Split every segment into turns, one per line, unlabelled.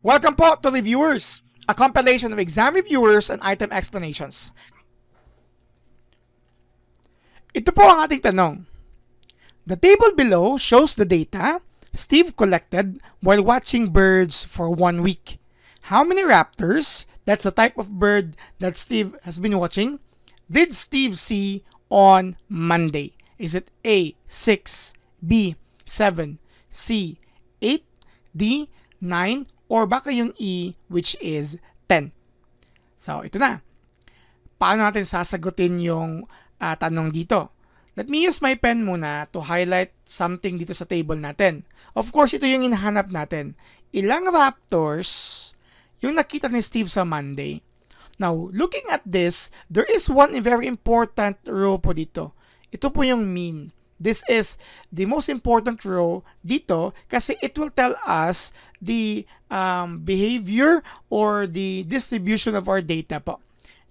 Welcome po to Reviewers, a compilation of exam reviewers and item explanations. Ito po ang ating tanong. The table below shows the data Steve collected while watching birds for 1 week. How many raptors, that's the type of bird that Steve has been watching, did Steve see on Monday? Is it A, 6, B, 7, C, 8, D, 9, or baka yung E, which is 10? So, ito na. Paano natin sasagutin yung tanong dito? Let me use my pen muna to highlight something dito sa table natin. Of course, ito yung hinahanap natin. Ilang raptors yung nakita ni Steve sa Monday? Now, looking at this, there is one very important row po dito. Ito po yung mean. This is the most important row dito kasi it will tell us the behavior or the distribution of our data po.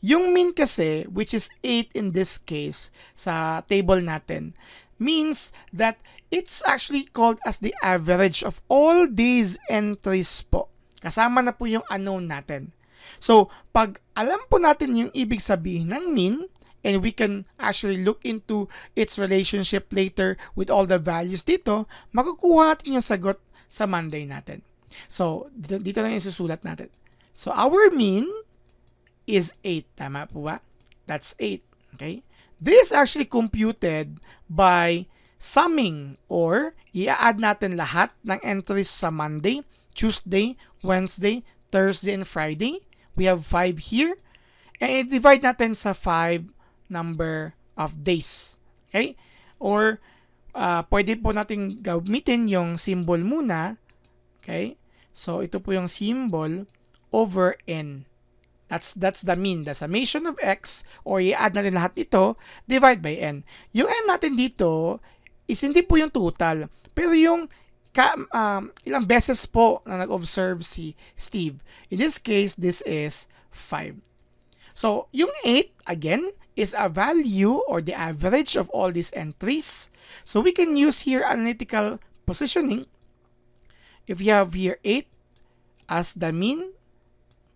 Yung mean kasi, which is 8 in this case sa table natin, means that it's actually called as the average of all these entries po. Kasama na po yung unknown natin. So, pag alam po natin yung ibig sabihin ng mean, and we can actually look into its relationship later with all the values dito, makukuha natin yung sagot sa Monday natin. So, dito lang yung susulat natin. So, our mean is 8. Tama po ba? That's 8. Okay? This is actually computed by summing or i-add natin lahat ng entries sa Monday, Tuesday, Wednesday, Thursday, and Friday. We have 5 here. And i-divide natin sa 5 number of days. Okay? Or pwede po natin gamitin yung symbol muna. Okay? So ito po yung symbol over n. That's the mean, the summation of x, or i-add natin lahat ito, divide by n. Yung n natin dito is hindi po yung total, pero yung ilang beses po na nag-observe si Steve. In this case, this is 5. So, yung 8, again, is a value or the average of all these entries. So, we can use here analytical positioning. If you have here 8 as the mean,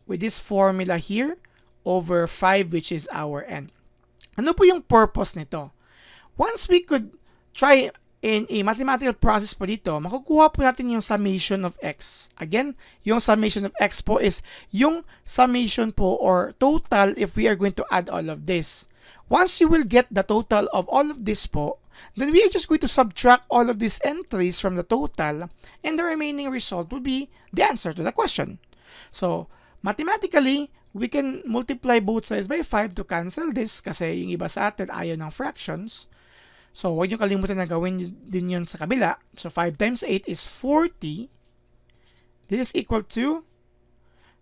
with this formula here, over 5, which is our n. Ano po yung purpose nito? Once we could try in a mathematical process po dito, makukuha po natin yung summation of x. Again, yung summation of x po is yung summation po or total if we are going to add all of this. Once you will get the total of all of this po, then we are just going to subtract all of these entries from the total, and the remaining result will be the answer to the question. So, mathematically, we can multiply both sides by 5 to cancel this kasi yung iba sa atin ayaw ng fractions. So, huwag nyo kalimutan na gawin din yun sa kabila. So, 5 times 8 is 40. This is equal to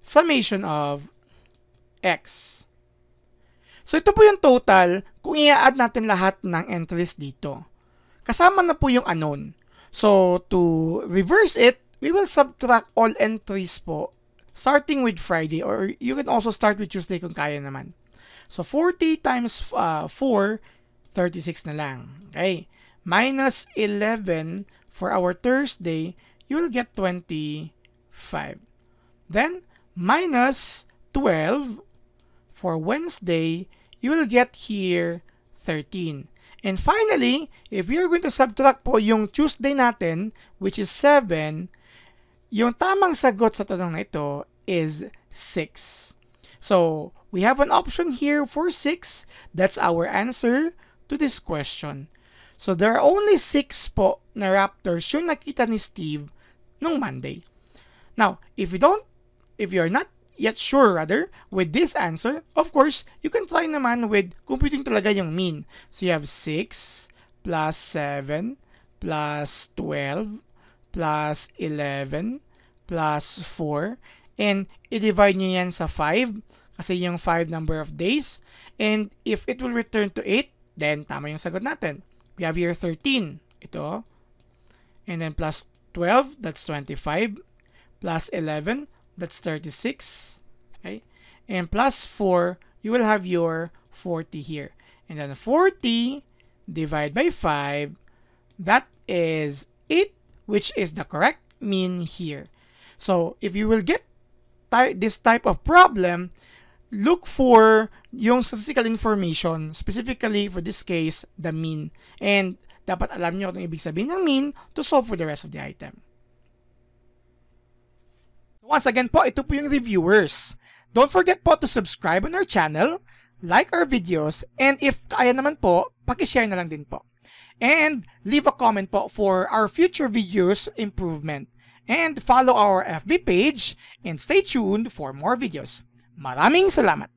summation of x. So, ito po yung total kung i-add natin lahat ng entries dito. Kasama na po yung unknown. So, to reverse it, we will subtract all entries po starting with Friday, or you can also start with Tuesday kung kaya naman. So, 40 times 4, 36 na lang. Okay? Minus 11 for our Thursday, you will get 25. Then, minus 12 for Wednesday, you will get here 13. And finally, if you're going to subtract po yung Tuesday natin, which is 7, yung tamang sagot sa tanong na ito is 6. So, we have an option here for 6. That's our answer to this question. So, there are only 6 po na raptors yung nakita ni Steve nung Monday. Now, if you're not yet sure with this answer, of course, you can try naman with computing talaga yung mean. So, you have 6 plus 7 plus 12 plus 11 plus 4, and i-divide nyo yan sa 5 kasi yung 5 number of days, and if it will return to 8, then tama yung sagot natin. We have here 13, ito, and then plus 12, that's 25, plus 11, that's 36, okay, and plus 4, you will have your 40 here, and then 40 divided by 5, that is 8, which is the correct mean here. So if you will get this type of problem, look for yung statistical information, specifically for this case, the mean. And dapat alam nyo kung ibig sabihin ng mean to solve for the rest of the item. So once again po, ito po yung reviewers. Don't forget po to subscribe on our channel, like our videos, and if kaya naman po, pakishare na lang din po. And leave a comment po for our future videos improvement. And follow our FB page and stay tuned for more videos. Maraming salamat!